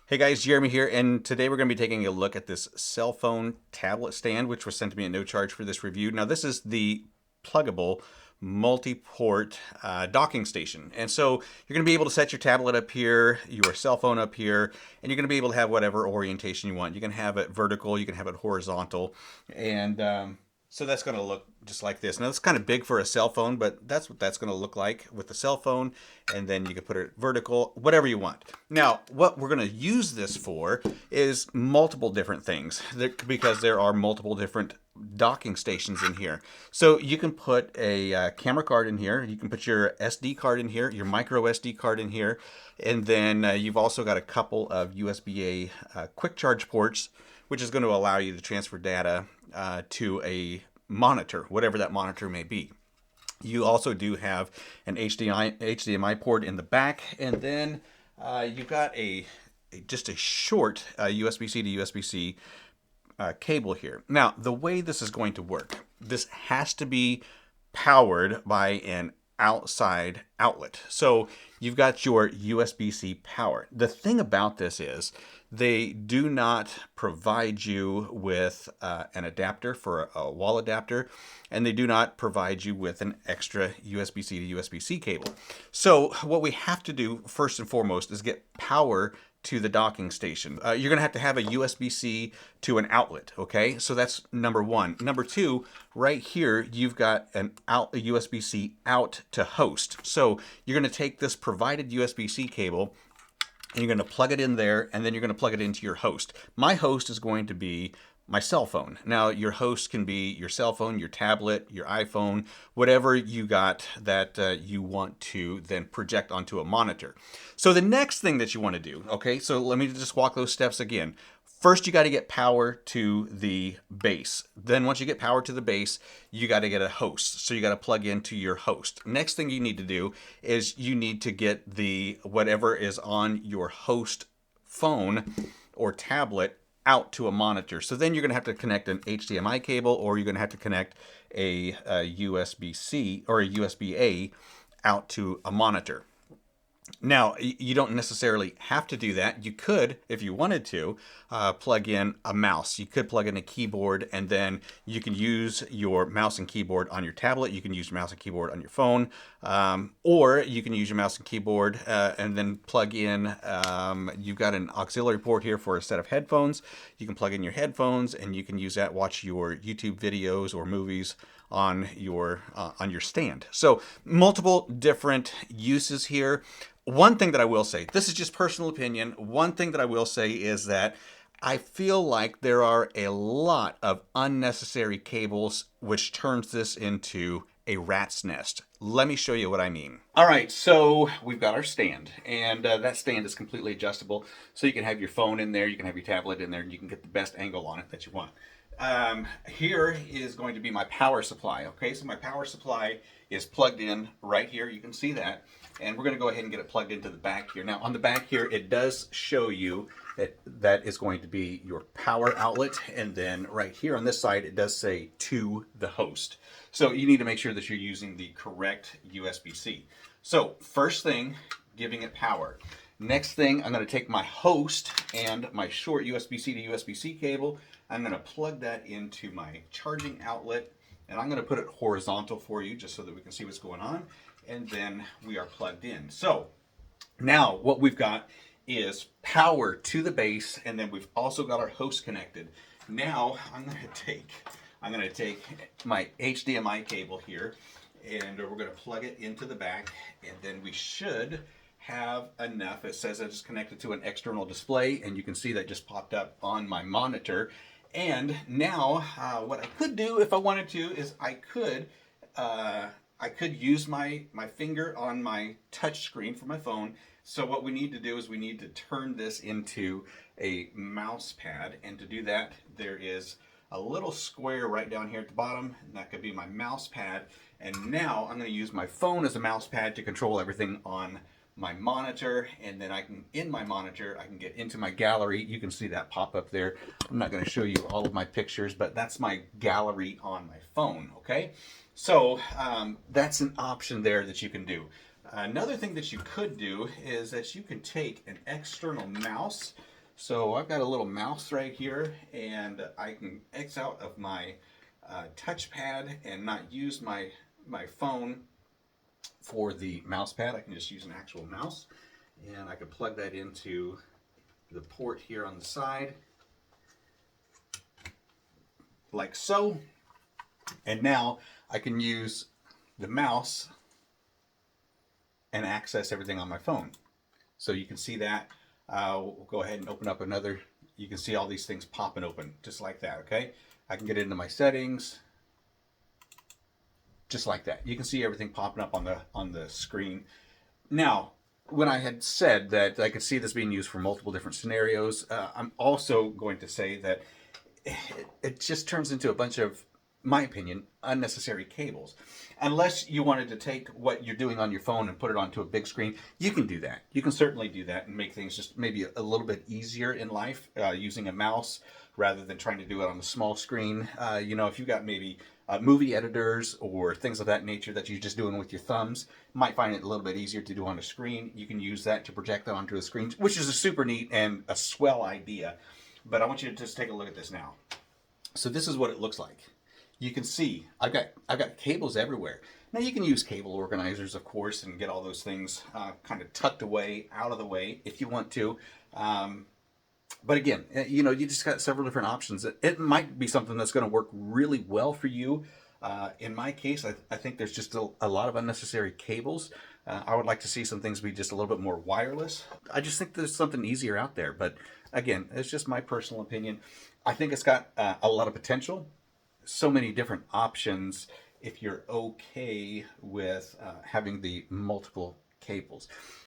Hey guys, Jeremy here, and today we're going to be taking a look at this cell phone tablet stand, which was sent to me at no charge for this review. Now, this is the Plugable multi-port docking station. And so you're going to be able to set your tablet up here, your cell phone up here, and you're going to be able to have whatever orientation you want. You can have it vertical, you can have it horizontal, and so that's going to look just like this. Now, it's kind of big for a cell phone, but that's what that's going to look like with the cell phone. And then you can put it vertical, whatever you want. Now, what we're going to use this for is multiple different things because there are multiple different docking stations in here. So you can put a camera card in here. You can put your SD card in here, your micro SD card in here. And then you've also got a couple of USB-A quick charge ports, which is going to allow you to transfer data to a monitor, whatever that monitor may be. You also do have an HDMI port in the back, and then you've got just a short USB-C to USB-C cable here. Now, the way this is going to work, this has to be powered by an outside outlet. So you've got your USB-C power. The thing about this is they do not provide you with an adapter for a wall adapter, and they do not provide you with an extra USB-C to USB-C cable. So what we have to do first and foremost is get power to the docking station. You're going to have a USB-C to an outlet, okay? So that's number one. Number two, right here, you've got a USB-C out to host. So you're going to take this provided USB-C cable and you're going to plug it in there, and then you're going to plug it into your host. My host is going to be my cell phone. Now, your host can be your cell phone, your tablet, your iPhone, whatever you got that you want to then project onto a monitor. So the next thing that you want to do, okay, so let me just walk those steps again. First, you got to get power to the base. Then once you get power to the base, you got to get a host. So you got to plug into your host. Next thing you need to do is you need to get the whatever is on your host phone or tablet out to a monitor. So then you're going to have to connect an HDMI cable, or you're going to have to connect a USB-C or a USB-A out to a monitor. Now, you don't necessarily have to do that. You could, if you wanted to, plug in a mouse. You could plug in a keyboard, and then you can use your mouse and keyboard on your tablet. You can use your mouse and keyboard on your phone, or you can use your mouse and keyboard and then plug in, you've got an auxiliary port here for a set of headphones. You can plug in your headphones, and you can use that, watch your YouTube videos or movies on your stand. So multiple different uses here. One thing that I will say, this is just personal opinion, one thing that I will say is that I feel like there are a lot of unnecessary cables, which turns this into a rat's nest. Let me show you what I mean. All right, so we've got our stand, and that stand is completely adjustable. So you can have your phone in there, you can have your tablet in there, and you can get the best angle on it that you want. Here is going to be my power supply. Okay, so my power supply is plugged in right here. You can see that. And we're going to go ahead and get it plugged into the back here. Now, on the back here, it does show you that that is going to be your power outlet. And then right here on this side, it does say to the host. So you need to make sure that you're using the correct USB-C. So first thing, giving it power. Next thing, I'm going to take my host and my short USB-C to USB-C cable. I'm going to plug that into my charging outlet, and I'm going to put it horizontal for you just so that we can see what's going on. And then we are plugged in. So now what we've got is power to the base, and then we've also got our host connected. Now I'm going to take my HDMI cable here, and we're going to plug it into the back, and then we should have enough. It says that it's connected to an external display, and you can see that just popped up on my monitor. And now what I could do if I wanted to is I could use my finger on my touch screen for my phone. So what we need to do is we need to turn this into a mouse pad. And to do that, there is a little square right down here at the bottom, and that could be my mouse pad. And now I'm going to use my phone as a mouse pad to control everything on my monitor, and then in my monitor, I can get into my gallery. You can see that pop up there. I'm not going to show you all of my pictures, but that's my gallery on my phone, okay? So that's an option there that you can do. Another thing that you could do is that you can take an external mouse So I've got a little mouse right here, and I can X out of my touchpad and not use my phone for the mouse pad. I can just use an actual mouse, and I can plug that into the port here on the side, like so. And now I can use the mouse and access everything on my phone. So you can see that. We'll go ahead and open up another. You can see all these things popping open just like that, okay? I can get into my settings just like that. You can see everything popping up on the screen. Now, when I had said that I could see this being used for multiple different scenarios, I'm also going to say that it just turns into a bunch of, my opinion, unnecessary cables. Unless you wanted to take what you're doing on your phone and put it onto a big screen, you can do that. You can certainly do that and make things just maybe a little bit easier in life using a mouse rather than trying to do it on a small screen. You know, if you've got maybe movie editors or things of that nature that you're just doing with your thumbs, you might find it a little bit easier to do on a screen. You can use that to project that onto a screen, which is a super neat and a swell idea. But I want you to just take a look at this now. So this is what it looks like. You can see I've got cables everywhere. Now you can use cable organizers, of course, and get all those things kind of tucked away, out of the way, if you want to. But again, you know, you just got several different options. It might be something that's going to work really well for you. In my case, I think there's just a lot of unnecessary cables. I would like to see some things be just a little bit more wireless. I just think there's something easier out there. But again, it's just my personal opinion. I think it's got a lot of potential. So many different options if you're okay with having the multiple cables.